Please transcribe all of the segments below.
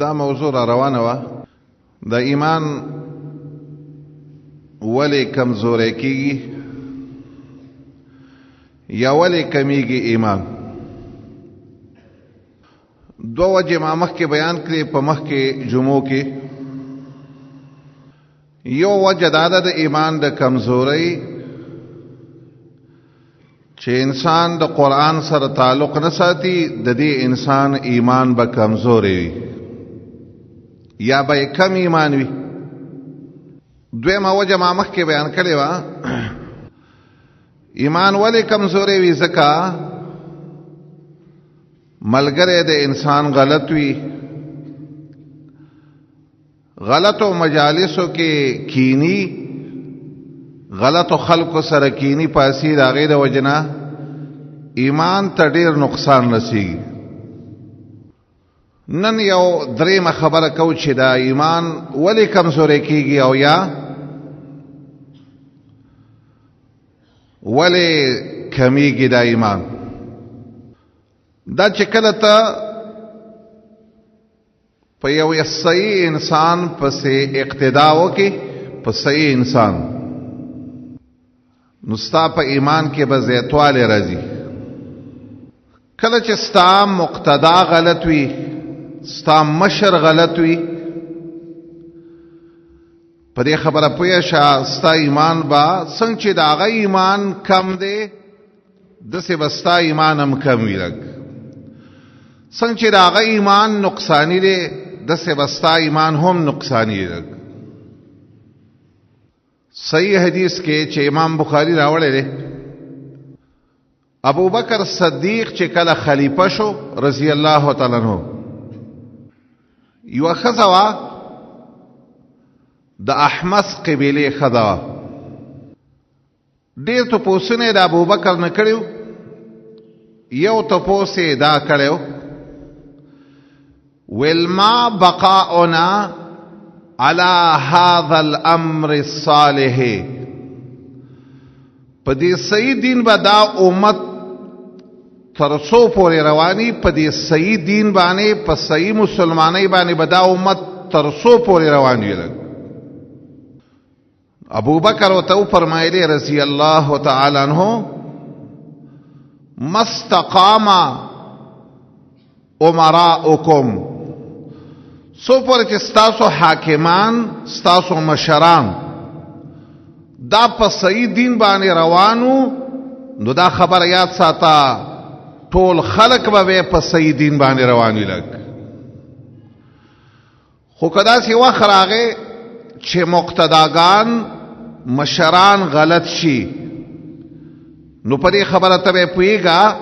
دا موضوع را روانه وه د ایمان ولې کمزوری کیږي یا ولې کمیږي ایمان. دو وجه ما مخکې بیان کړې په مخکې جمعو کې. یو وجه دا ده د ایمان د کمزورۍ چې انسان د قرآن سره تعلق نه ساتي، د دې انسان ایمان به کمزوری وي یا به کم ایمان وي. دویمه وجه ما مخکې بیان کړې وه ایمان ولې کمزوری وي، ځکه ملګری د انسان غلط وي، غلطو مجالسو کې کینی، غلطو خلقو سره کینی پاسی د هغې د وجنه ایمان ته ډېر نقصان رسیږي. نن یو دریمه خبره کو چې دا ایمان ولې کمزوری کیږي او یا ولې کمیږي دا ایمان. دا چې کله ته په یو صحیح انسان پسې اقتدا وکې، په صحیح انسان، نو ستا په ایمان کې به زیاتوالی راځي. کله چې ستا مقتدا غلط وي، ستا مشر غلط وي، په دې خبره پوه شه ستا ایمان به څنګه چې د هغه ایمان کم دی داسې به ستا ایمان هم کم وي. لږ څنګه چې د هغه ایمان نقصانی دی داسې به ستا ایمان هم نقصانی دی. صحیح حدیث کې چې امام بخاری راوړی دی، ابو بکر صدیق چې کله خلیفه شو رضی الله تعالی عنہ، یو ښځه وه د احمس قبیلې ښځه وه. ډېر تپوسونه یې د ابوبکر نه کړي وو. یو تپوس یې دا کړی و ویل ما بقاؤنا على هذا الامر الصالح، په دې صحیح دین به دا امت تر څو پورې رواني، په دې صحیح دین باندې په صحیح مسلمانۍ باندې به دا امت تر څو پورې روان وي. ابو بکر ورته وفرمایلی رضی الله تعالی عنہ مستقام امراؤکم، سو پر چې ستاسو حاکمان ستاسو مشران دا په صحیح دین باندې روانو، نو دا خبر یاد ساته ټول خلق به په صحیح دین باندې روان وي. خو که داسې وخت راغی چې مقتداګان مشران غلط شي، نو په دې خبره ته به پوهېږه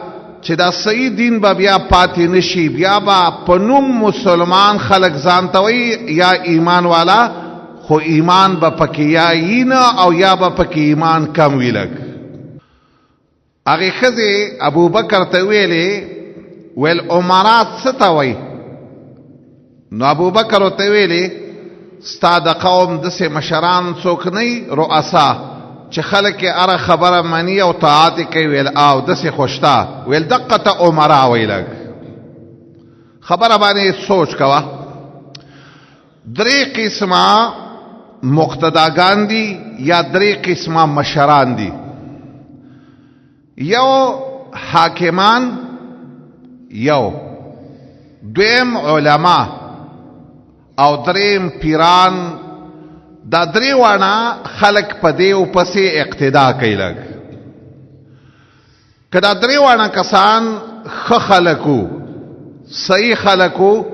چې دا صحیح دین به بیا پاتې نشي، بیا به په نوم مسلمان خلق ځان ته وایي یا ایمان والا، خو ایمان به پکې یا یي نه او یا به پکې ایمان کم وي. لږ هغې ښځې ابوبکر ته ویلې ویل عمرات څه ته وایي؟ نو ابوبکر ورته ویلې ستا د قوم داسې مشران څوک نه رؤسا چې خلک یې هره خبره مني او طاعت یې کوي؟ ویل او داسې خو شته. ویل دقه ته عمرا وایي. لږ خبره باندې سوچ کوه. درې قسمه مقتداګان دي یا درې قسمه مشران دي. یو حاکمان، یو دویم علما او دریم پیران. دا درې واړه خلق په دې او پسې اقتدا کوي. لږ که دا درې واړه کسان ښه خلقو، صحیح خلقو،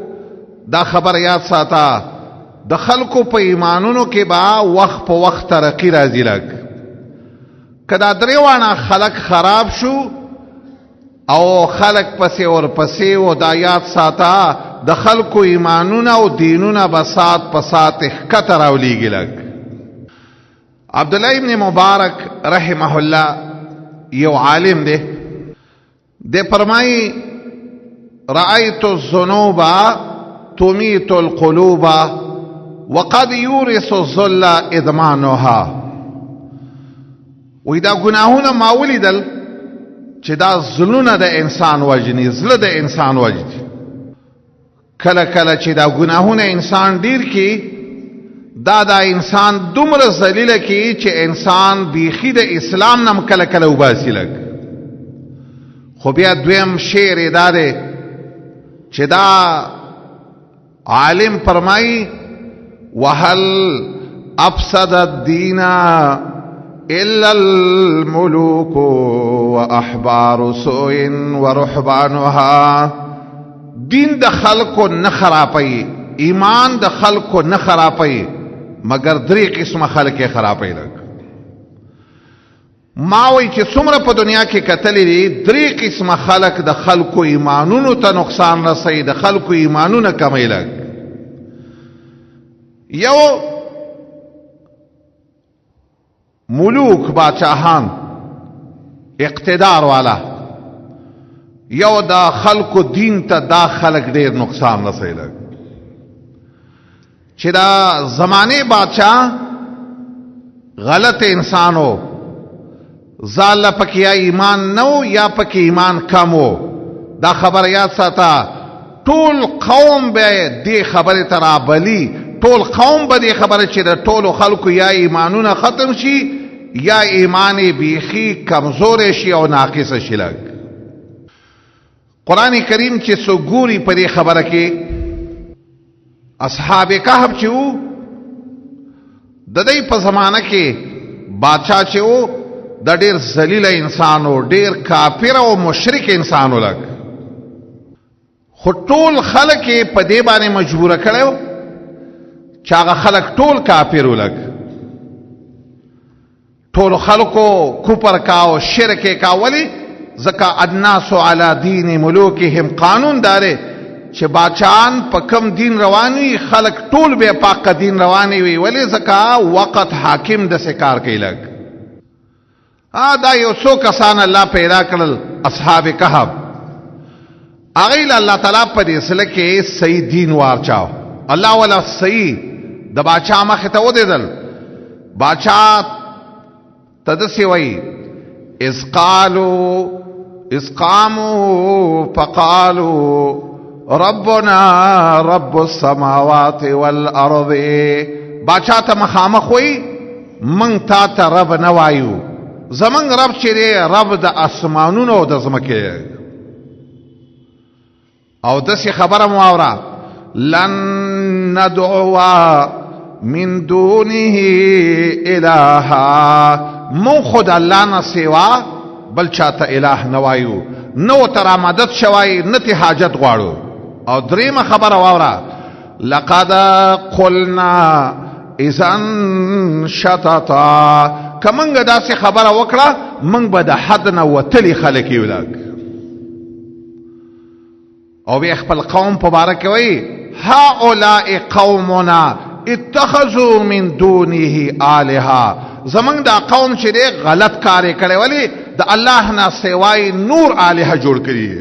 دا خبر یاد ساته د خلقو په ایمانونو کې به وخت په وخت ترقی راځي. لږ که دا درې واړه خلق خراب شو او خلق پسې ورپسې و، دا یاد ساته د خلقو ایمانونه او دینونه به سات په سات ښکته راولیږي. لږ عبدالله ابن مبارک رحمه الله یو عالم دی، دی فرمایي رأیت الذنوب تمیت القلوب وقد یورث الذل ادمانها. وی دا گناهونه ما ولیدل چې دا زلونه د انسان وجني، زله د انسان وجني. کله کله چې دا ګناهونه انسان ډیر کی دا انسان دومره ذلیل کی چې انسان بیخی د اسلام نم کله کله وباسي لګ. خو بیا دویم شعر دا دی چې دا عالم فرمایي وهل افسد الدین الا الملوك واحبار سوء ورهبانها. دین د خلکو نه خرابوي، ایمان د خلکو نه خرابوي، مگر درې قسمه خلک یې خرابوي لګ. ما وی چې څومره په دنیا کې کتلې دي درې قسمه خلک د خلکو ایمانونو ته نقصان رسوي، د خلکو ایمانونه کموي لګ. یو ملوک باچاهان اقتدار والا، یو دا خلکو دین ته دا خلک ډیر نقصان رسوي لګ. چې دا زمانه بادشاہ غلط انسانو زال پکې یا ایمان نو یا پکې ایمان کمو. دا خبر یاد ساته، ټول قوم به دې خبره ترابلی، ټول قوم به دې خبره چې د ټولو خلکو یا ایمانونه ختم شي یا ایمان بیخی کمزور شي او ناقص شي لګ. قرآن کریم چې سو ګوري په دې خبره کې اصحاب کهف چې وو د دې په زمانہ کې بادشاہ چې وو د ډیر ذلیل انسانو، ډیر کافر او مشرک انسانو لګ. خو ټول خلک په دې باندې مجبور کړو چې هغه خلک ټول کافر ولګ. ټول خلکو کوپر کاو، شرک کاولی، ځکه الناس علی دین ملوکهم قانون داره چې بادشاہان په کم دین رواني، خلک ټول به پاک دین رواني وي. ولی ځکه وقت حاکم د سکار کوي لګ. دا یو څو کسان الله پیدا کړل اصحاب کهف، هغه الله تعالی په دې سره کې صحیح دین ورچاو. الله ولا صحیح د بادشاہ مخ ته ودیدل. بادشاہ تدسی وی اذ قاموا فقالوا ربنا رب السماوات والارض. بادشاہ ته مخامخ وی من تا ته رب نوایو، زمنګ رب چې دی رب د اسمانونو او د زمکه. او دسی خبره مو اورا لن ندعو من دونه الها. مو خود الله نه سوا بل چاته الہ نوایو، نو تر مدد شوای نتی حاجت غواړو. او دریمه خبره واورا لقد قلنا اذن شططا. کمنګ داسې خبره وکړه منګ به د حد نه وتلی خلک یو لګ. او بیا خپل قوم په باره کې وایي هؤلاء قومنا اتخذوا من دونه آلهه. زمنګ دا قوم چې دی غلط کار کړي، ولی د الله نه سوای نور الہ جوړ کړي.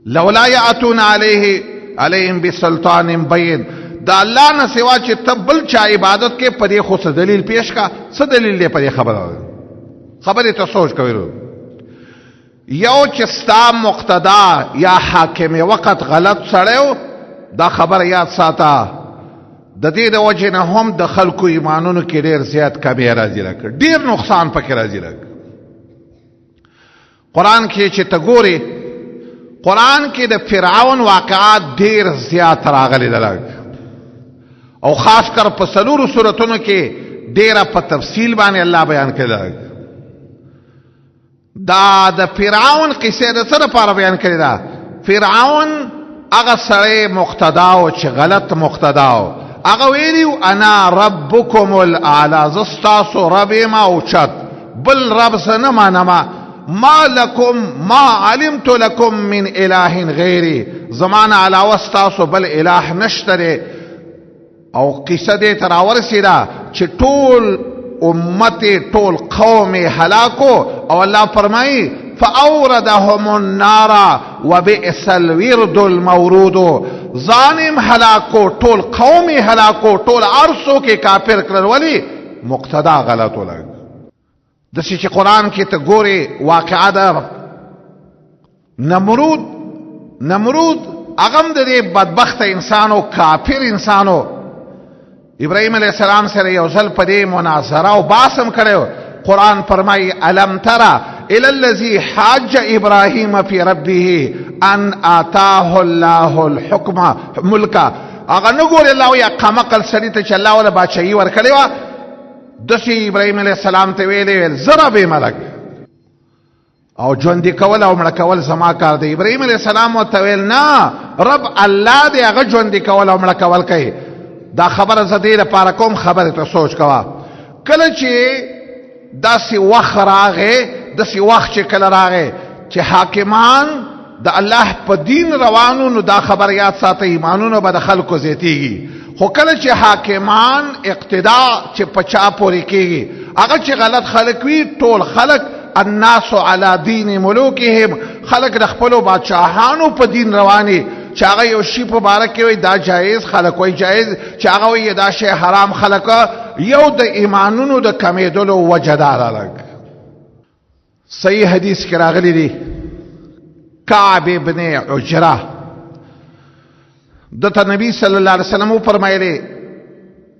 لولا یاتون علیهم بسلطان بین. دا الله نه سوا چې تبل چا عبادت کې پدې خو څه دلیل پیش کا، څه دلیل دی پدې خبره ته سوچ کوي. یو چې ستا مقتدا یا حاکم وقت غلط سړیو، دا خبر یاد ساته. د دې د وجه نه هم د خلکو ایمانونو کې ډیر زیات کمی راځي لګ، ډیر نقصان پکې راځي لګ. قرآن کې چې ته ګوري، قرآن کې د فرعون واقعات ډیر زیات راغلي لګ، او خاص کر په سلورو سورتونو کې ډیره په تفصیل باندې الله بیان کړی. دا د فرعون قصه د څه لپاره بیان کړی دا؟ فرعون هغه سړی مقتدا او چې غلط مقتدا او هغه ویلیو انا ربکم الاعلى، زستاسو رب ما اوچت، بل رب سنه ما لکم ما علمت لکم من اله غیری، زمان علاوه استاسو بل اله نشته. او قصه دې تراورسیدا چې ټول امت ټول قوم هلاکو، او الله فرمایي فاوردهم النار وبئس الورد المورود. ظالم هلاکو، ټول قوم هلاکو، ټول ارسو کې کافر کړل، ولی مقتدا غلط ولګ. د چې قرآن کې ته ګوري واقعا د نمرود اغم د دې بدبخت انسانو کافر انسانو ابراهيم عليه السلام سره یو ځل په دې مناظره او باسم کړو. قرآن فرمای الم ترى الى الذي حاج ابراهيم في ربه ان آتاه الله الحكم ملکا. هغه نګور الله یا قمقل سړی ته چې الله ولا بادشاہي ورکړي وا دسی ابراهيم عليه السلام ته ویلې زرا به ملک او ژوند کول او مړ کول زما کار دی. ابراهيم عليه السلام او ته ویل نه رب الله دې هغه ژوند کول او مړ کول کوي. دا خبره زدي لپاره کوم خبره ته سوچ کوا. کله چې داسې وخت راغې داسې وخت چې کله راغې چې حاکمان د الله په دین روانو نو دا خبر یاد ساته ایمانونو به د خلکو زیاتیږي. خو کله چې حاکمان اقتدا چې پچا پورې کېږي هغه چې غلط خلک وي ټول خلک الناس على دین ملوکهم خلک د خپلو بادشاهانو په دین رواني چې هغه یو شی په باره کې وي دا جایز خلک وایي جایز چې هغه وایي دا شی حرام خلک یو د ایمانونو د کمیدلو وجه دا لګ. صحیح حدیث کې راغلی دی کعب ابن عجرہ دته نبی صلی الله علیه وسلم فرمایلی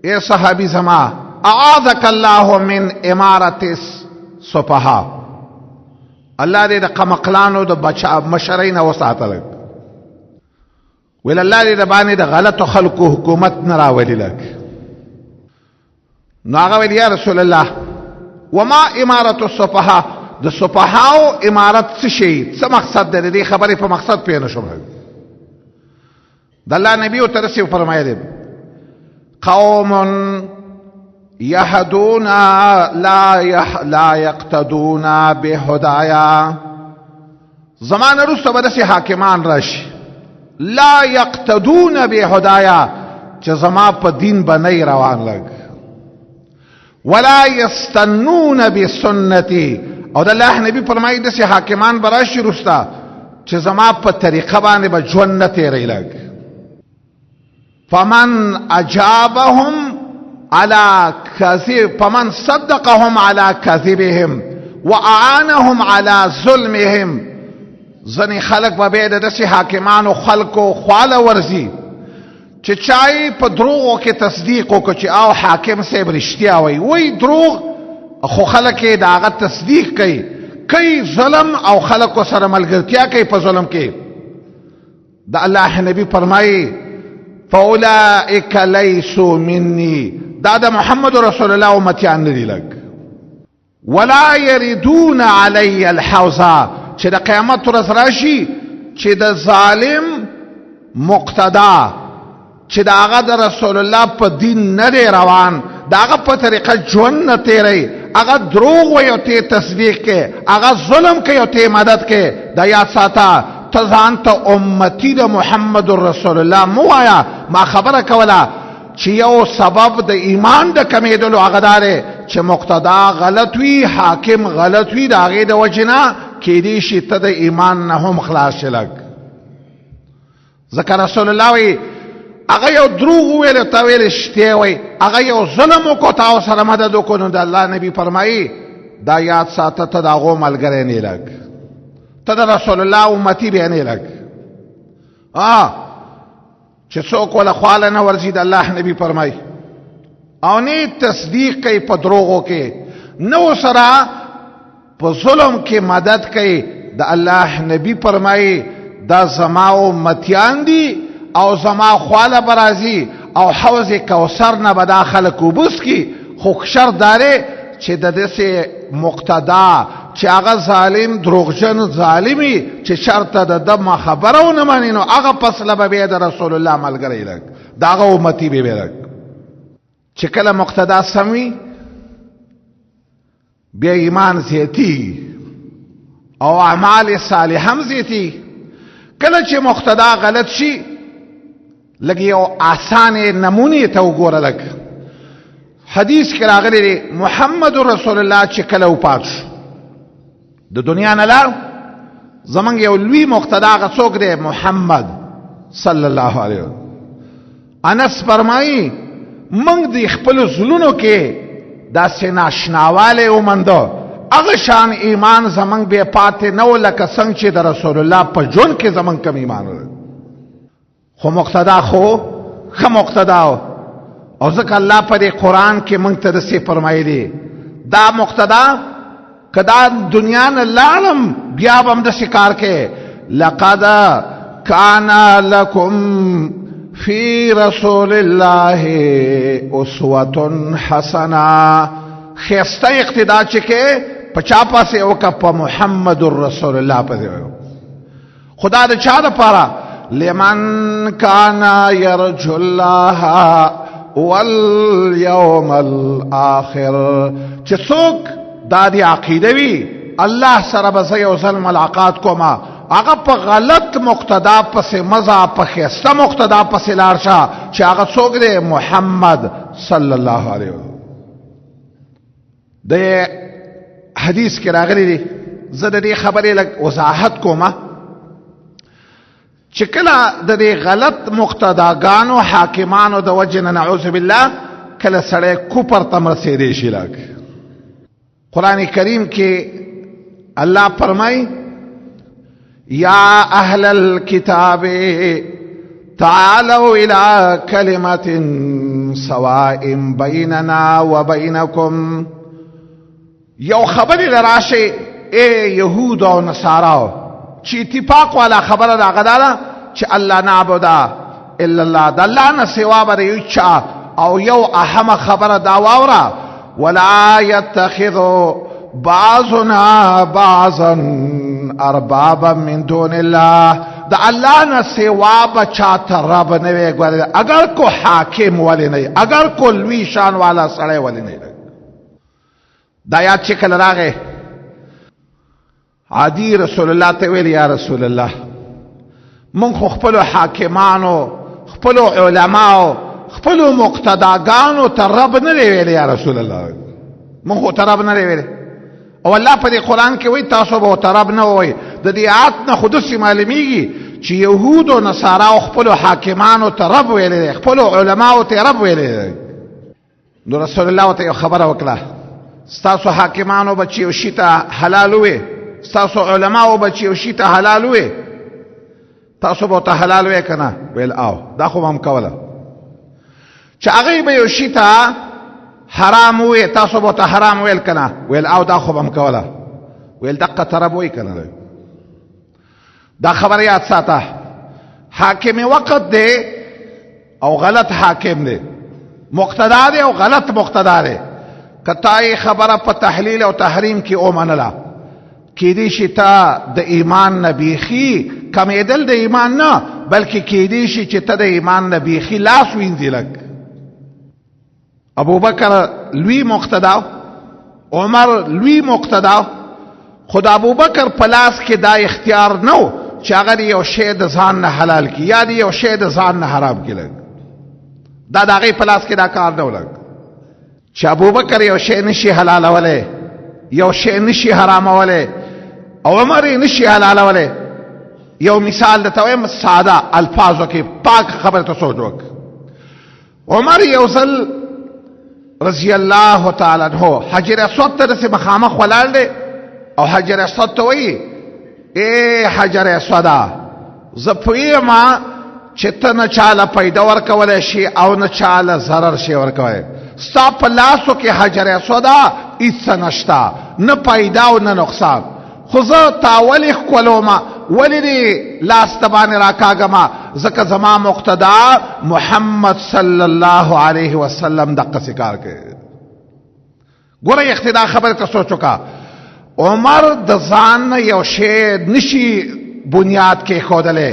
اے صحابی زما اعاذک الله من امارت السفهاء الله دې د قمقلانو د بچا مشرین وساتل ول الله دې د باندې د غلط خلقو حکومت نه راولي لک. نو هغه ویل یا رسول الله وما امارت السفهاء د سفهاء امارت څه شي څه مقصد دې دې خبرې په مقصد پېنه شوم. د الله نبی او ترسي فرمایلی قوم يهدون لا يقتدون بهدايا. زمانه رسو بدسي حاکمان راشي لا يقتدون بهدايا چې زما په دین باندې روان لګ ولا يستنون بسنتي او د الله نبی فرمایي دسي حاکمان براشي رستا چې زما په طریقه باندې به ژوند نه تیری لګ. فمن اجابهم على كذب فمن صدقهم على كذبهم واعانهم على ظلمهم. ځنې خلق به بیا د داسې حاکمانو خلکو خواله ورځي چې چای په دروغو کې تصدیق وکړي چې او حاکم صاحب رښتیا وایي دروغ خو خلک یې د هغه تصدیق کوي ظلم او خلکو سره ملګرتیا کوي په ظلم کې. د الله نبی فرمایي فاولئک لیسوا مني دا د محمد رسول الله امتیان ندي لګ. ولا يردون علی الحوض چې د قیامت ورځ راشي چې د ظالم مقتدا چې د هغه د رسول الله په دین نه دی روان د هغه په طریقه ژوند نه تیری هغه دروغ وایي او ته تصدیق کې هغه ظلم کوي او ته مدد کې دا یاد ساته ته ځان ته امتی د محمد رسول الله مو وایا ما خبره کوله چې یو سبب د ایمان د کمیدلو هغه داره چې مقتدا غلط وي حاکم غلط وي د هغې د وجې نه کېدی شي ته د ایمان نه هم خلاص شې لږ. ځکه رسول الله وایي هغه یو دروغ وویل ته ویل شتې وایي هغه یو ظلم وکړو تا ورسره مدد وکړو نو د الله نبي فرمایي دا یاد ساته ته د هغو ملګری نه لږ ته د رسول الله امتي بیا نه لږ. چې څوک ولا خواله نه ورځي د الله نبی فرمایي او نه تصدیق کوي په دروغو کې نو سره په ظلم کې مدد کوي د الله نبی فرمایي دا زما امتیان دي او زما خواله برازي او حوض کوثر نه به دا خلک وبس کی. خو شر داره چې د دسې مقتدا چې هغه ظالم دروغجن ظالمي چې شرطه د دم خبره ونه مانی نو هغه فصله به بیا د رسول الله ملګری لګ دا هغه امتی به لګ. چې کله مقتدا سموي بیا ایمان زیاتی او اعمال صالحه هم زیاتی. کله چې مقتدا غلط شي لګي یو آسان نمونه ته وګوره لګ. حدیث کې راغلی دی محمد رسول الله چې کله وفات شو د دنیا نه لاړ زمونږ یو لوی مقتدا هغه څوک دی محمد صلی الله علیه وسلم. انس فرمایي موږ د خپل زلونو کې داسې ناشناوالی ومنده هغه شان ایمان زمونږ بې پاتې نه و لکه څنګه چې د رسول الله په ژوند کې زمونږ کم ایمان و. خو مقتدا ښه مقتدا او ځکه الله په دې قرآن کې موږ ته داسې فرمایلي دا مقتدا که دا دنیا نه لاړم بیا به هم داسې کار کې لقد کان لکم فی رسول الله اسوة حسنه خیسته اقتدا چې کې په چا پسې وکړه په محمد رسول الله پسې خدا د چا دپاره لمن کان یرجو الله والیوم الاخر چې څوک دا دی عقیده وي الله سره به زه یو ځل ملاقات کومه هغه په غلط مقتدا پسې مزه په خیسته مقتدا پسې لاړ شه چې هغه څوک دی محمد صلی الله علیه وسلم د حدیث کې راغلی دی زه د دې خبرې لږ وضاحت کومه چې کله د دې غلط مقتداګانو حاکمانو د وجې نه نعوذ بالله کله سړی کفر ته رسېدی شي لږ قرآن کریم کې الله فرمایي یا اهل الكتاب تعالوا الى كلمة سواء بيننا وبينكم یو خبری لراشه اے یهود او نصارا چې اتفاق والا خبره دا غداله چې الله نعبدا الا الله د الله نه سوا بر یو چا او یو اهم خبره دا واوره ولا يتخذ بعضنا بعضا اربابا من دون الله د الله نه سوا بچا ته رب نه وي ګوره اگر کو حاکم ولی نه اگر کو لوی شان والا سړی ولی نه دا یاد چې کله راغی عادی رسول الله ته ویل یا رسول الله من خو خپل حاکمانو خپل علماو خپل مقتداګانو ته رب نه ویل یا رسول الله من خو ته رب نه ویل او الله په دې قرآن کې وایي تاسو به ته رب نه وایي د دې آیات نه خو داسې معلومیږي چې یهود او نصارا او خپل حاکمانو ته رب ویلی خپل علماو ته رب ویلی نو رسول الله ته یو خبره وکړه ستاسو حاکمانو به چې یو شي ته حلال وي ستاسو علماو به چې یو شي ته حلال وي تاسو به ته حلال وي که نه ویل او دا خو به هم کوله چې هغوی به یو شي ته حرام وي تاسو به ته حرام ویل که نه ویل او دا خو به هم کوله ویل دقه ته رب وایي که نه دا خبر یاد ساته حاکم وقت دی او غلط حاکم دی مقتدا دی او غلط مقتدا دی کتای خبره په تحلیل او تحریم کې او منله کېدی شي ته د ایمان نه بیخي کمیدل د ایمان نه بلکې کېدی شي چې ته د ایمان نه بیخي لاس وینځې لږ ابو بکر لوی مقتدا عمر لوی مقتدا خود ابو بکر په لاس کې دا اختیار نه چې هغه یو شی د ځان نه حلال کی یا یو شی د ځان نه حرام کی لګ دا د هغې په لاس کې دا کار نه ولګ چې ابو بکر یو شی نشي حلالولی یو شی نشي حرامولی او عمر یې نشي حلالولی یو مثال درته وایم ساده الفاظو کې پاک خبره ته سوچ وک عمر یو ځل رضی الله تعالی عنہ حجر اسود ته داسې مخامخ ولاړ دی او حجر اسود ته وایي اے حجر اسوده زه پوهېږم چې ته نه چاله پیدا ورکولی شي او نه چاله ضرر شي ورکولی ستا په لاسو کې حجر اسوده هېڅ نشته نه پیدا او نه نقصان خو زه تا ولې ښکلومه ولې دې لاس ته باندې راکاږمه ځکه زما مقتدا محمد صلی الله علیه وسلم دقسې کار کوي ګوره اقتدا خبرې ته سوچ وکړه عمر د ځان نه یو شی نشي بنیاد کې ښودلی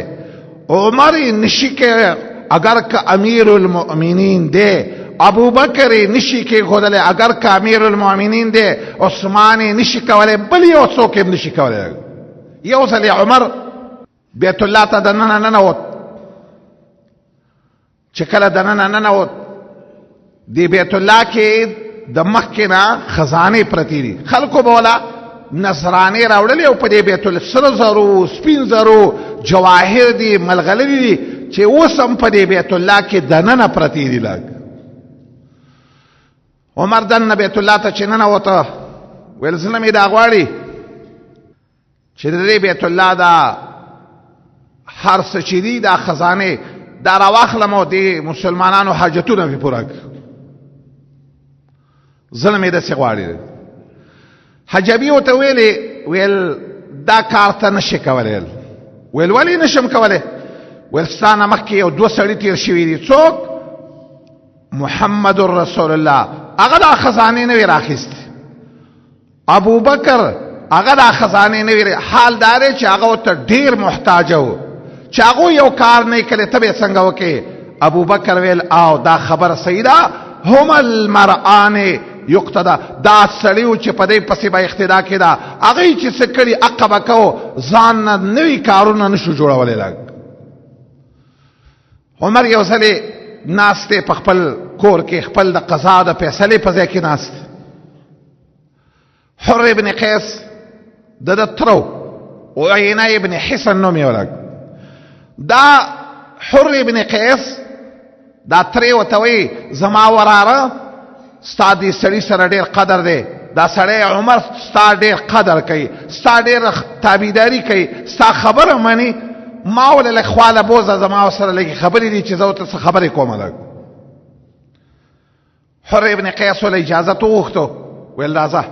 عمر نشي کې اگر که امیر المؤمنین دی ابو بکر نشي کې ښودلی اگر که امیر المؤمنین دی عثمان نشي کولی بل یو څوک هم نشي کولی یو ځل عمر بیت الله ته دننه ننوت چې کله دننه ننوت دی بیت الله کې د مخکې نه خزانې پرتې دي خلکو به ولا نصرانې راوړلې او په دې بیت الله سره زرو سپین زرو جواهر دي ملغلرې دي چې اوس هم په دې بیت الله کې دننه پرتې دي لږ عمر دننه بیت الله ته چې ننوته ویل زړه مې دا غواړي چې د دې بیت الله دا هر څه چې دي دا خزانې دا راواخلم او د مسلمانانو حاجتونه پې پوره کړ. ظلم یې داسې غواړي. حجابي ورته ویل دا کار ته نشي کولی. ویل ولې نشم کولی؟ ویل ستا نه مخکې یو 2 سړي تېر شوي دي. څوک؟ محمد رسول الله. هغه دا خزانې نه وي راخیستې. ابو بکر هغه دا خزانې نه وي. حال دا دی چې هغه ورته ډېر محتاج و چې هغه یو کار نه کړی ته به یې څنګه وکړې؟ ابو بکر ویل او دا خبره صحیح ده. هم المرآن یقتدا. دا سړی و چې په دې پسې به اقتدا کېده. هغه چې څه کړي حق به کوو. ځان نه نوي کارونه نشو جوړولی. لږ عمر یو ځلې ناست دی په خپل کور کې، خپل د قضا د فیصلې په ځای کې ناست. حر ابن قیس د ده تره و عینه ابن حسن نوم یې ولګ. دا حر ابن قیس دا ترې ورته وایي زما وراره ستا دې سړي سره ډېر قدر دی. دا سړی عمر ستا ډېر قدر کوي، ستا ډېر تابعداري کوي، ستا خبره مني. ما ولې لږ خواله بوزه، زما ورسره لږې خبرې دي چې زه ورته څه خبرې کومه. لږ حر ابن قیس ولې اجازت وغوښتو. ویل راځه.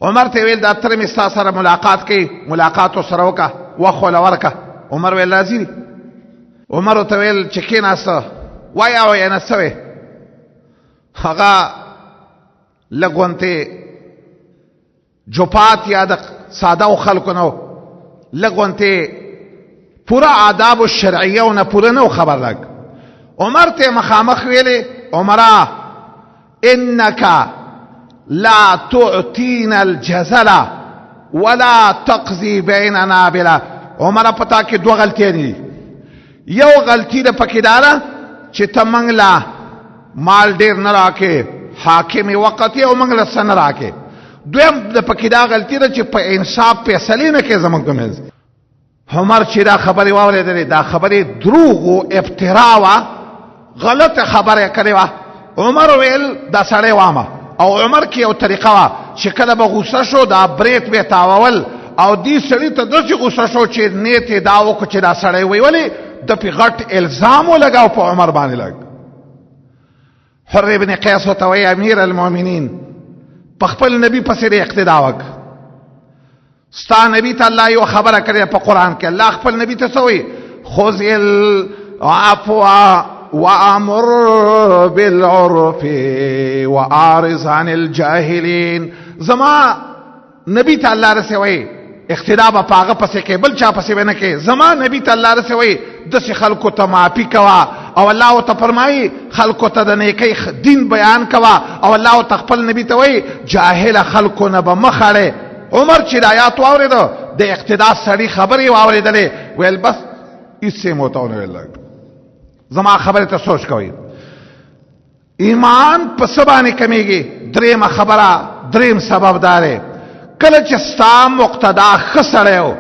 عمر ته ویل دا تره مې ستا سره ملاقات کوي، ملاقات ورسره وکړه، وخت وله ورکړه. عمر ویل راځي دي. عمر ورته ویل چې کېناسته وایه وایه نه څه وی. هغه لږ غونتې جوپات یا د ساده خلکو نه و، لږ غونتې پوره آداب الشرعیه نه پوره نه و خبر. لږ عمر ته مخامخ ویلې عمره انک لا تعطینا الجزل ولا تقضي بیننا بلا. عمره پتا کې 2 غلطیاں دي. یو غلطی ده پکې داره چې ته موږ له مال ډېر نه راکې، حاکم وقت یې او موږ له څه نه راکې. دویم د پکې دا غلطي ده چې په انصاف فیصلې نه کوې زموږ په منځ. عمر چې دا خبرې واورېدلې، دا خبرې دروغ و، افترا وه، غلطه خبره یې کړې وه. عمر ویل دا سړی وامه. او عمر کې یو طریقه وه چې کله به غوسه شو دا بریت به یې تاوول او دې سړي ته داسې غوسه شو چې نیت یې دا وکړو چې دا سړی وی ولې د پې غټ الزام ولګاو په عمر باندې. لګ حر ابن قیس ورته وایي امیر المؤمنین په خپل نبي پسې دې اقتدا وکړه. ستا نبي ته الله یو خبره کړې په قرآن کې. الله خپل نبي ته څه وایي؟ خذ العفو وامر بالعرف واعرض عن الجاهلین. زما نبی ته الله رسوي اقتدا به پاغه پسې کې، بل چا پسې نه کې. زما نبی ته الله رسوي داسې خلکو ته معافي کوا او الله ته فرمایي خلکو ته د نیکۍ دین بیان کوا او الله ته خپل نبی ته وایي جاهل خلکو نه به مخ اړې. عمر چې د آیات واورېده د اقتدا سړي خبرې واورېدلې ویل بس هېڅ یې موته ونه ویل. زما خبرې ته سوچ کوئ. ایمان په څه باندې کمیږي؟ درېیمه خبره، درېیم سبب دا دی کله چې ستا مقتدا ښه سړی و،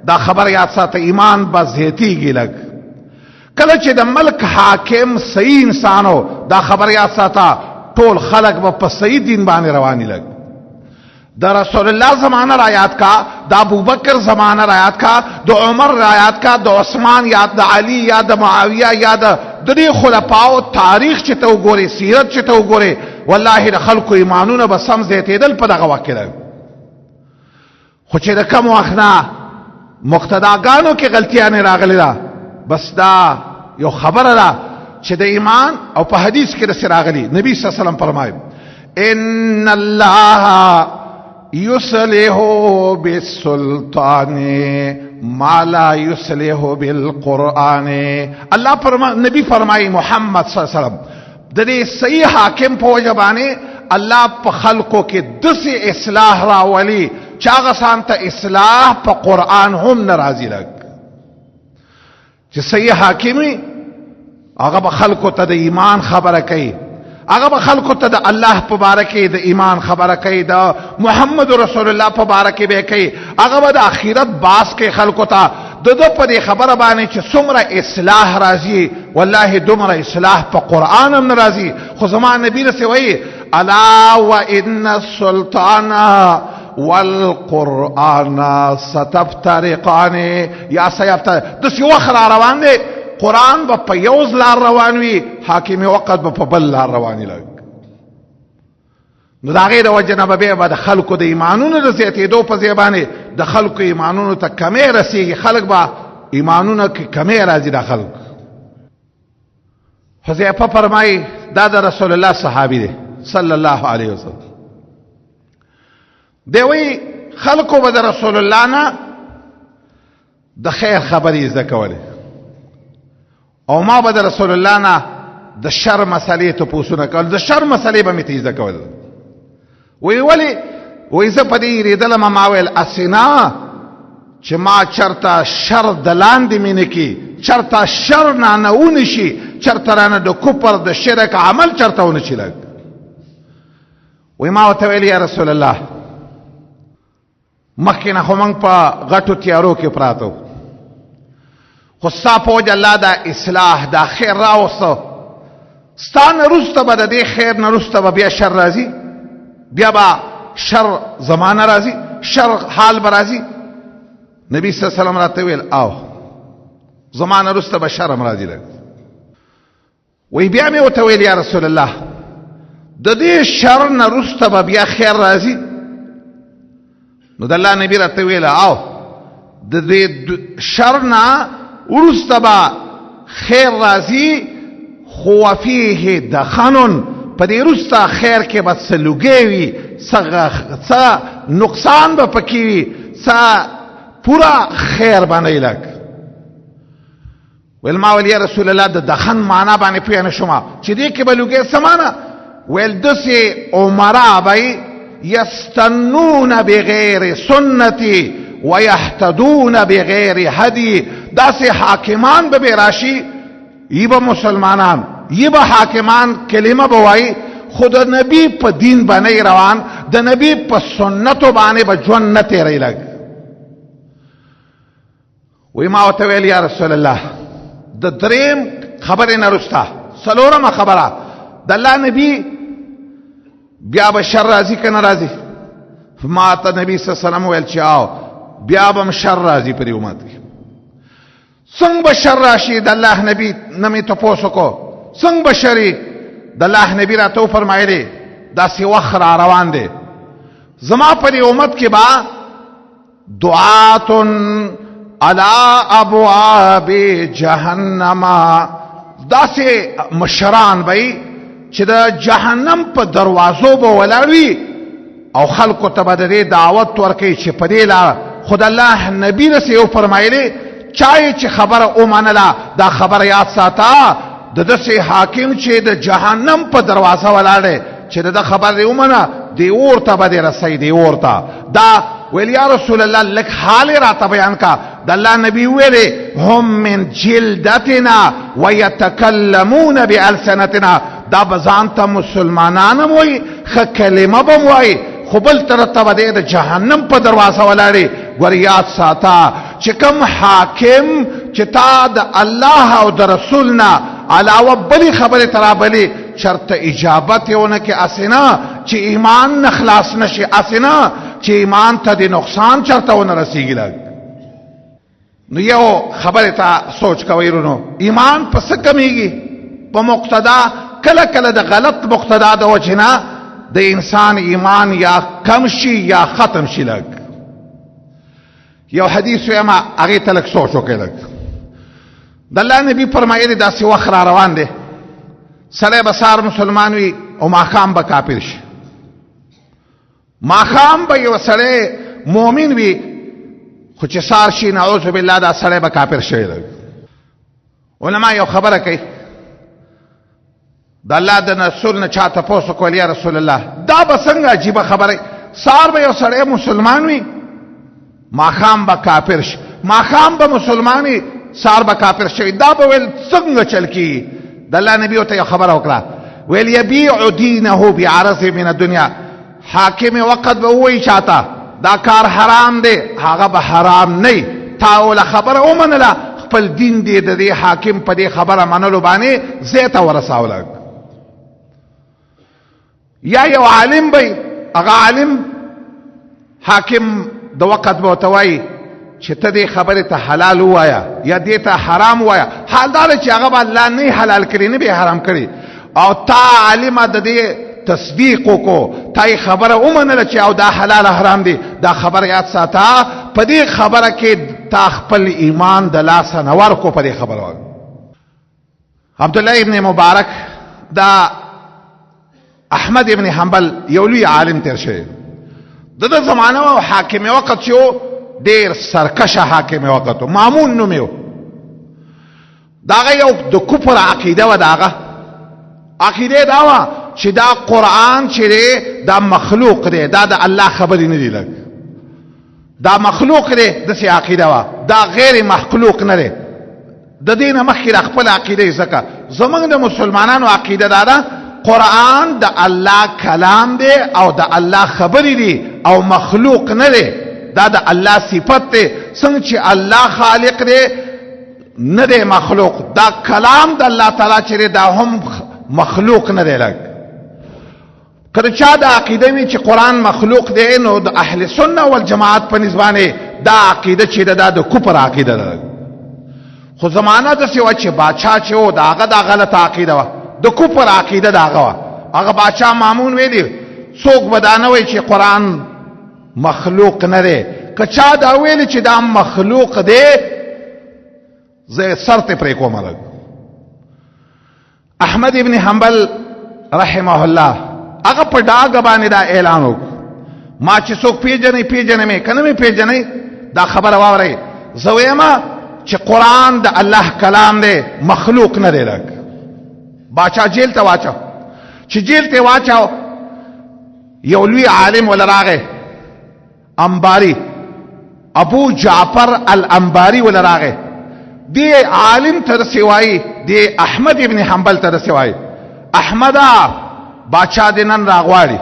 دا خبر یاد ساته، ایمان به زیاتېږي. لږ کله چې د ملک حاکم صحیح انسان و، دا خبر یاد ساته ټول خلک به په صحیح دین باندې رواني. لږ د رسول الله زمانه را یاد کا، د ابوبکر زمانه را یاد کا، د عمر را یاد کا، د عثمان یا د علی یا د معاویه یا د دې خلفاو تاریخ چې ته وګورې، سیرت چې ته وګورې، والله د خلکو ایمانونه به سم زیاتېدل په دغه وخت کې. خو چې د کم وخت نه مقتداګانو کې غلطیانې راغلې ده، بس دا یو خبره ده چې د ایمان او په حدیث کې داسې راغلي. نبی صلی الله علیه وسلم فرمایي ان الله یصلح بالسلطان ما لا یصلح بالقرآن. الله نبی فرمایي محمد صلی الله علیه وسلم د دې صحیح حاکم په وجه باندې الله په خلکو کې داسې اصلاح راولي چې هغه سان ته اصلاح په قرآن هم ناراضي. لګ چې صحیح حاکمي هغه به خلکو ته د ایمان خبره کوي، هغه به خلکو ته د الله په باره کې د ایمان خبره کوي، د محمد رسول الله په باره کې به کوي، هغه به د آخرت باس کې خلکو ته د ده په دې خبره باندې چې څومره اصلاح راځي، والله دومره اصلاح په قرآن هم ناراضي. خو زما نبی رسول وایي الا وان السلطان والقرآن ستفترقان یا سیفترق. داسې وخت را روان دی قرآن به په یوز لار روان وي، حاکم وقت به په بل لار رواني لګ. نو د هغې د وجه نه به بیا به د خلکو د ایمانونو د زیاتېدو په ځای باندې د خلکو ایمانونو ته کمی رسېږي، خلک به ایمانونه کې کمی راځي د خلک. حذیفه فرمایي دا د رسول الله صحابي دی صلی الله علیه وسلم. دی وایي خلکو به د رسول الله نه د خیر خبرې زده کولې او ما به د رسول الله نه د شر مسلې تپوسونه کول، د شر مسلې به مې ته زده کول. وی ولې؟ وی زه په دې یېرېدلم، ما ویل اسینا چې ما چرته شر د لاندې مې نه کي، چرته شر نه ونشي، چرته رانه د کفر د شرک عمل چرته ونشي لګ. وی ما ورته ویل یا رسول الله مخکې نه خو موږ په غټو تیارو کې پراته وو، خو ستا په وجه الله دا اصلاح دا خیر راوسته، ستا نه وروسته به د دې خیر نه وروسته به بیا شر راځي، بیا به شر زمانه راځي، شر حال به راځي. نبی صلی الله علیه وسلم راته ویل او زمانه وروسته به شر هم راځي لګ. وی بیا مې ورته ویل یا رسول الله د دې شر نه وروسته به بیا خیر راځي؟ نو د الله نبی راته ویل او د دې شر نه وروسته به خیر راځي، خو فیه دخن، په دې وروسته خیر کې به څه لوګی وي، څه نقصان به پکې وي، څه پورا خیر به نه وي لګ. ویل ما ویل یا رسول الله د دخن معنا باندې پوه نه شوم چې دې کې به لوګی څه معنا؟ ویل داسې عمرا به یستنون بغیر سنتی ویهتدون بغیر هدی، داسې حاکمان به راشي، یی به مسلمانان، یی به حاکمان کلمه به وایي، خو د نبی په دین باندې روان، د نبی په سنتو باندې به ژوند نه تېروي لګ. وی ما ورته ویل یا رسول الله د دریم خبرې نه وروسته څلورمه خبره د الله نبی بیا به شر راځي که نه راځي؟ ما ته نبی صلی الله علیه وسلم ویل چې او بیا به شر راځي په دې امت کې. څنګه به شر راشي؟ د الله نبی نه مې تپوس وکړو څنګه به شر؟ د الله نبی راته وفرمایلې داسې وخت را روان دی زما په دې امت کې به دعات علی ابواب جهنم، داسې مشران به چې د جهنم په دروازو به ولاړ وي او خلکو ته به د دې دعوت ورکوي چې په دې لاره خود الله نبی رسې وفرمایلې چا چې خبره ومنله دا خبره یاد ساته، د داسې حاکم چې د جهنم په دروازه ولاړ دی چې د خبره ومنه دی اور ته به دې رسوي، دی اور ته. دا ویل یا رسول الله لک حال راته بیان کا. د الله نبی ویلې هم من جلدتنا ويتكلمون بألسنتنا، دا بزان ته مسلمانان هم وایي، ښه کلمه به هم وایي، خو بل طرف ته به د جهنم په دروازه ولاړې. ګور یاد ساته چې کوم حاکم چې تا د الله او د رسول نه علاوه بلې خبرې ته رابلې چرته اجابت یې ونه کړې، اسنه چې ایمان نه خلاص نشي، اسنه چې ایمان ته د نقصان چرته ونه رسېږي لګ. نو یو خبرې ته سوچ کوئ ورونو، ایمان په څه کمیږي؟ په مقتدا، کله کله د غلط مقتدا د وجې نه د انسان ایمان یا کم شي یا ختم شي لګ. یو حدیث ویما هغې ته لږ سوچ وکړئ لږ. د الله نبي فرمایلي داسې وخت را روان دی سړی به سهار مسلمان وي او ماښام به کافر شي، ماښام به یو سړی مؤمن وي خو چې سهار شي نعوذ بالله دا سړی به کافر شوی دی. علما یو خبره کوي د الله د رسول نه چا تپوس وکړل یا رسول الله دا به څنګه عجیبه خبره، سهار به یو سړی مسلمان وي ماښام به کافر شي، ماښام به مسلمان وي سهار به کافر شوی، دا به ویل څنګه چل کېږي؟ د الله نبي ورته یو خبره وکړه، ویل یبیع دینه بعرض من الدنیا، حاکم وقت به ووایي چاته دا کار حرام دی، هغه به حرام نه، تا اوله خبره ومنله، خپل دین دی د دې حاکم په دې خبره منلو باندې ځای ته ورساوله. یا یو عالم به هغه عالم حاکم د وقت به ورته وایي چې ته دې خبره ته حلال وایا یا دې ته حرام وایا، حال دا چې هغه به الله نه حلال کړي نه به حرام کړي، او تا عالمه د دې تصدیق کو تا خبره ومنله چې او دا حلال حرام دي، دا خبره یاد ساته. په دې خبره کې تا خپل ایمان د لاسه نور کو. په دې خبره عبد الله ابن مبارک دا احمد ابن حنبل یو لوی عالم تیر شوی، د زمانه او حاکم وخت شو ډیر سرکشه حاکم وخت، مامون نومیو. داغه یو د کفر عقیده و، داغه عقیده دا و چې دا قرآن چې دا مخلوق دی، دا د الله خبرې نه دی، لګ دا مخلوق دی، داسې عقیده و. دا غیر مخلوق نه دی. د دې نه مخکې خپل عقیده زکه زمونږ د مسلمانانو عقیده دا ده قرآن د الله کلام دی او د الله خبرې دی او مخلوق نه دی، دا د الله صفت دی. څنګه چې الله خالق دی نه دی مخلوق، دا کلام د الله تعالی چې دا هم مخلوق نه دی. لګ کله چا د عقیده وی چې قرآن مخلوق دی نو د اهل سنت والجماعت په نسبانه دا عقیده چې د کفر عقیده ده. خو زمانہ د سی و چې بادشاہ چې و داغه دا غلط عقیده و، د کفر عقیده داغه و. هغه بادشاہ مامون ویلی څوک بدانه وی چې قرآن مخلوق نه دی، کچا دا ویلی چې دا مخلوق دی زه سر ته پرې کوم. احمد ابن حنبل رحمه الله هغه په ډاګه باندې دا اعلان وکړ، ما چې څوک پیژنې مې کنه مې پیژنې دا خبره واورئ، زه وایم چې قرآن د الله کلام دی مخلوق نه دی. لګ باچا جیل ته واچو، چې جیل ته واچو یو لوی عالم ولراغه انباری، ابو جعفر الانباری ولراغه. دی عالم ته سوای دی احمد ابن حنبل ته سوای، احمدا باچا د نن راغواړي،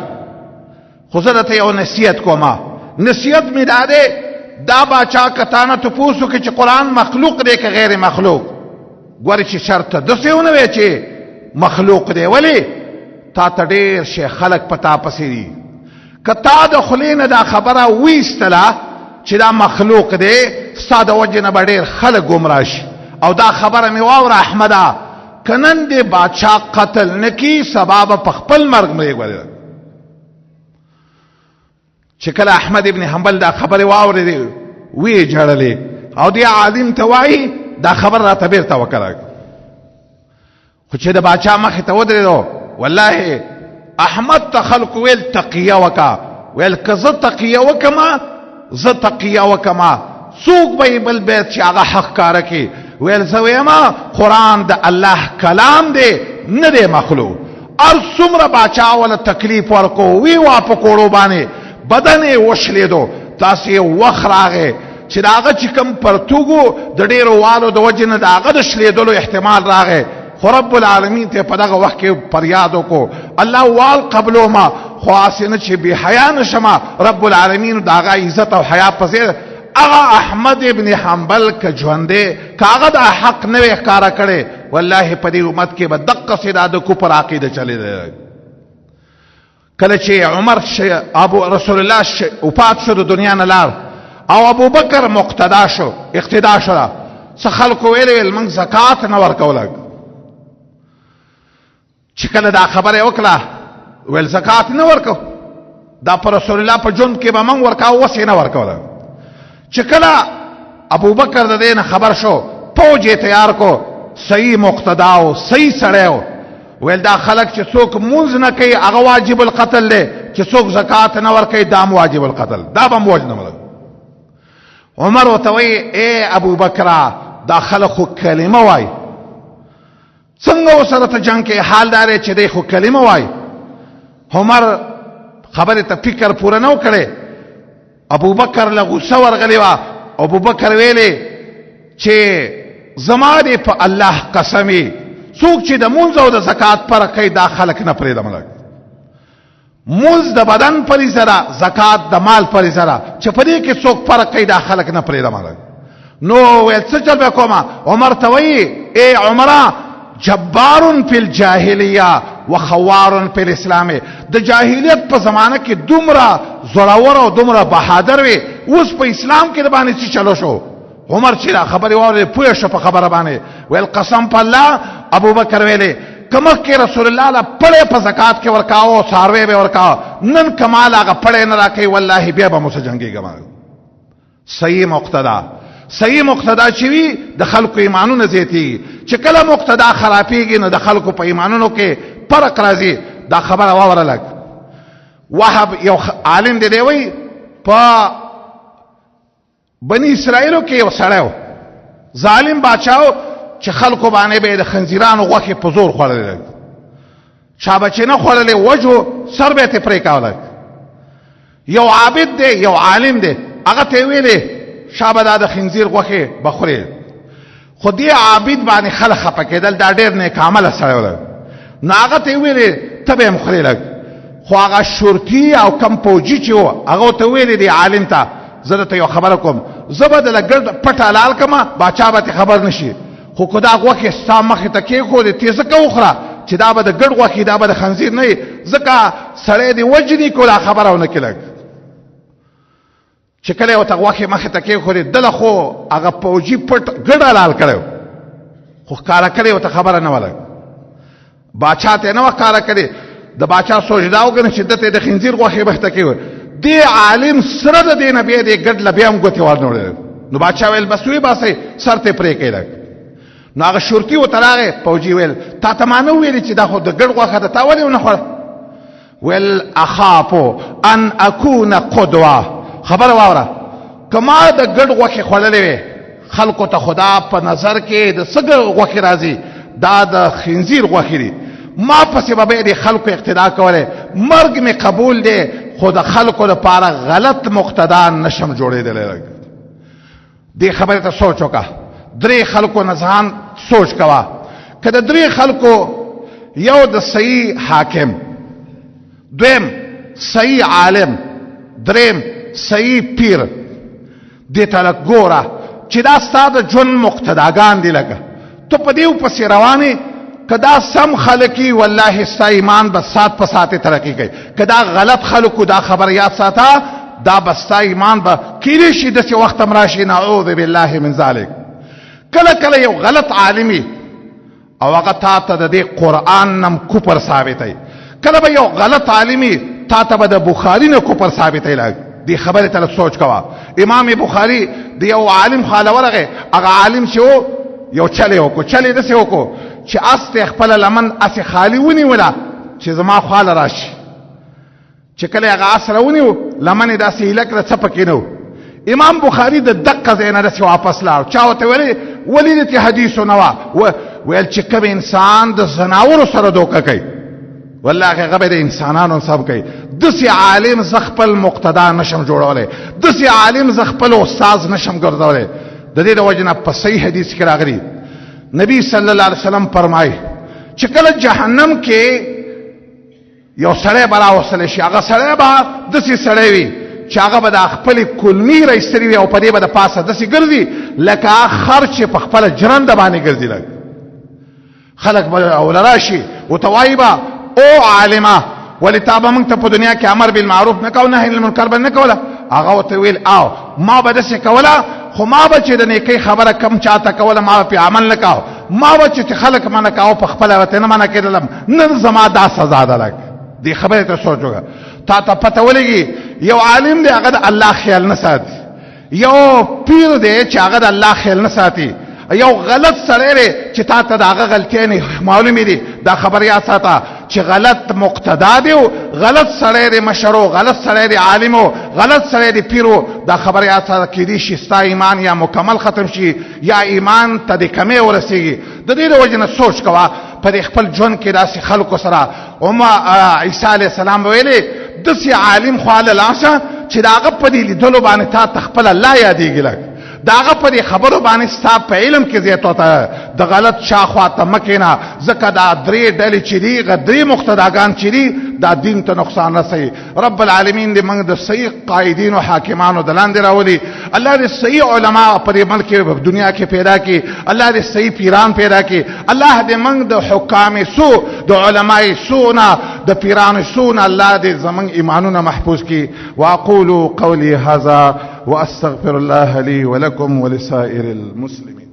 خو زه ته یو نصیحت کومه. نصیحت می داده دا باچا کتانه ته پوسو کې چې قرآن مخلوق دی که غیر مخلوق، ګوري چې شرط دسهونه وي چې مخلوق دی. ولی تا ته ډیر شي خلق پتا پسې دي، کتا د خلینه دا خبره وېستله چې دا مخلوق دی ساده وجه نه ډیر خلق گمراه شي. او دا خبره می واوره احمده، کنن دی باچا قتل نکی سبب په خپل مرګ مې ګوري. چې کله احمد ابن حنبل دا خبره واورېدې وی جړلې او دی عالم ته وایي دا خبر را ته بیرته وکړه. خو چې د باچا مخې ته ودرېدو والله احمد ته خلق ویل تقیه وکا، ویل که زه تقیه وکما زه تقیه وکما څوک به بل بیت چې هغه حق کاره کې. ویل زه ویما قرآن د الله کلام دی نه دی مخلوق. ار څومره باچا ولا تکلیف ورکو وی وا په کوړو باندې بدن وشلیدو، تاسې وخت راغی چې داغه چې کوم پرتوګو د ډیرو والو د وجه نه داغه د شلیدلو احتمال راغی. خو رب العالمین ته په دغه وخت کې فریاد وکړو، الله وال قبلو ما خو اسنه چې به حیا نشما. رب العالمین داغه عزت او حیا پسې هغه احمد ابن حنبل ک ژوندې کاغه د حق نه ښکارا کړي. والله په دې امت کې به دقه سیدا د کفر عقیده چلی دی. کله چې عمر ابو رسول الله وفات شو د دنیا نه لار او ابو بکر مقتدا شو اقتدا شو، څه خلکو ویل موږ زکات نه ورکول. چې کله دا خبره وکړه ویل زکات نه ورکو، دا پر رسول الله په جون کې به موږ ورکاو وسې نه ورکول. چې کله ابو بکر د دې خبر شو فوج تیار کو، صحیح مقتدا او صحیح سړیو، ویل دا خلق چې څوک مونږ نه کوي هغه واجب القتل دی، چې څوک زکات نه ورکوي دام واجب القتل، دا به موجنه مله. عمر وتوي اے ابو بکر دا خلق خو کلمه وای، څنګه وسره ته جنگ کې حال دار چې دی خو کلمه وای. عمر خبره ته فکر پوره نه وکړي، ابو بکر له غصه ورغلی وا. ابو بکر ویلې چې زما دې په الله قسمی څوک چې د مونځ او د زکات پر کوي دا خلق نه پرېږدم. مونځ د بدن پرې سره، زکات د مال پرې سره، چې په دې کې څوک فرق کوي دا خلق نه پرېږدم. نو ویل څه چل به کومه؟ عمر ته وایي اے عمره جبار فی الجاهلیه وخوار فی الاسلام. د جاهلیت په زمانه کې دومره زړور او دومره بهادر وي، اوس په اسلام کې د باندې چې چلو شو. عمر چې دا خبرې واورې پوه شو په خبره باندې، ویل قسم په الله ابو بکر ویلې کمک کې رسول الله لا پړې په زکات کې ورکاو، ساروي به ورکاو، نن کمال هغه پړې نه راکې، والله بیا به مو سره جنګېږم. صحیح مقتدا، صحیح مقتدا چې وي د خلکو ایمانونه زیاتېږي. چې کله مقتدا خرابېږي نو د خلکو په ایمانونو کې فرق راځي. دا خبره واوره لګ. وهب یو عالم دی وی په بنی اسرائیلو کې یو سړی و، ظالم بادشاہ چې خلکو باندې به د خنزیرانو غوښې په زور خوړلې، چا به چې نه خوړلې وجو سر به یې پرې کاوه. یو عابد دی، یو عالم دی، هغه ته ویلې شابه دا د خنزیر غوښې به خورې. خو دې عابد باندې خلک خفه کېدل، دا ډېر نیک عمله سړی و. نو هغه ته ویلې ته به هم خورې لږ. خو هغه شرطي او کم پوجي چې و هغه ته ویلې دی عالم ته زه درته یو خبره کوم، زه به دله ګرد پټ حلال کړمه، باچا به خبر نشي. خو که دا غوښې ستا مخې ته کېښودې ته یې ځکه وخوره چې دا به د ګډ غوښې، دا به د خنزیر نه وي، ځکه سړی دې وجني کو دا خبره ونه کړي لږ. چې کله یې ورته غوښې مخې ته کېښودې دله خو هغه پوجي پټ ګډ حلال کړی، خو ښکاره کړې ورته خبره نه وه لږ. باچا ته یې نه وه ښکاره کړې. د باچا سوچ دا وکړه چې ده ته د خنزیر غوښې مخې ته کېښودې. دې عالم سره د دې نه بیا دې ګډ له بیا هم ګوتې ورنوړې. نو باچا ویل بس وی باسئ سر ته پرې کړئ لږ. نو هغه شرطي ورته راغی، پوجي ویل تا ته ما نه ویلې چې دا خو د ګډ غوښه ده، تا ولې ونه خوړه؟ ویل اخافو ان اکون قدوه. خبره واوره، که ما د ګډ غوښې خوړلې وې خلکو ته خدا په نظر کې د څه غوښې راځي، دا د خنزیر غوښې دي، ما پسې به بیا د خلکو اقتدا کولی. مرګ مې قبول دی خو د خلکو لپاره غلط مقتدا نشم جوړېدلی. دې خبرې ته سوچ وکړه. درې خلکو نه ځان سوچ کوه. که د درې خلکو یو د صحیح حاکم، دویم صحیح عالم، دریم صحیح پیر، دې ته لږ ګوره چې دا ستا د ژوند مقتداګان دي. لکه ته په دې پسې روانې، که دا سم خلقی والله ستا ایمان به سات په ساتې ترقی کوي. که دا غلط خلقو دا خبر یاد ساته، دا به ستا ایمان به کیدای شي داسې وخت هم راشي نعوذ بالله من ذلک. کله کله یو غلط عالمي او هغه تا ته د دې قرآن نم کفر ثابتوي، کله به یو غلط عالمي تا ته به د بخاري نه کفر ثابتوي. دې خبرې ته سوچ کوه. امام بخاري د یو عالم خاله ورغی، هغه عالم چې و یو چلې وکړو، چلې داسې وکړو چې اس ته خپل لمن اسې خالي ونیوله چې زما خواله راشي. چې کله هغه اس راونیو لمن یې داسې هیله کړه څه پکې نه و. امام بخاري د دقه ځای نه داسې واپس لاړ. چا ورته ویلې ولې دې حدیثو نه وه؟ ویل چې کوم انسان د ځناورو سره دوکه کوي والله هغه به د انسانانو حساب کوي. داسې عالم زه خپل مقتدا نشم جوړولی، داسې عالم زه خپل استاذ نشم ګرځولی. د دې د وجې نه په صحیح حدیث کې راغلي نبی صلی الله علیه وسلم فرمایي چې کله جهنم کې یو سړی به راوستلی شي، هغه سړی به داسې سړی وي چې هغه به د خپلې کلمې رایستلې وي او په دې به د پاسه داسې ګرځي لکه خر چې په خپله جرنده باندې ګرځي. لږ خلک به اوله راشي ورته وایي به او عالمه ولې تا به موږ ته په دنیا کې امر بالمعروف نه کوو، نهی للمنکر به نه کوله؟ هغه ورته ویل او ما به داسې کوله، خو ما به چې د نیکۍ خبره کم چاته کوله ما به پې عمل نه کوو، ما به چې خلک منع کوو په خپله ورته نه منع کېدلم. نن زما دا سزا ده. لږ دې خبرې ته سوچ وکړه. تا ته پته ولګي یو عالم دی هغه د الله خیال نه ساتي، یو پیر دی چې هغه د الله خیال نه ساتي، یو غلط سړی دی چې تا ته د هغه غلطۍ نه معلومې دي. دا خبر یاد ساته چې غلط مقتدا دی او غلط سړی دی مشرو، غلط سړی دی عالمو، غلط سړی دی پیرو. دا خبر یاد ساته کېدای شي ستا ایمان یا مکمل ختم شي یا ایمان ته د کمې ورسېږي. د دې د وجې نه سوچ کوه په خپل ژوند کې داسې خلکو سره. عیسی علیه السلام ویلې داسې عالم خواله لاشه چې د هغه په دې لیدلو باندې تا ته خپله الله یادېږي. لږ د هغه په دې خبرو باندې ستا په علم کې زیاتوته د غلط شاخوا ته مه کښېنه، ځکه دا درې ډلې چې دي درې مقتداګان چې دي دا دین ته نقصان رسوي. رب العالمین دې موږ د صحیح قائدینو حاکمانو د لاندې راولي. الله دې صحیح علما په دې ملک دنیا کې پیدا کړي. الله دې صحیح پیران پیدا کړي. الله دې موږ د حکام سو، د علماء سو نه، د پیرانو سون الله دې زمنګ ایمانونه محفوظ کی. واقول قولي هذا واستغفر الله لي ولكم ولسائر المسلمين.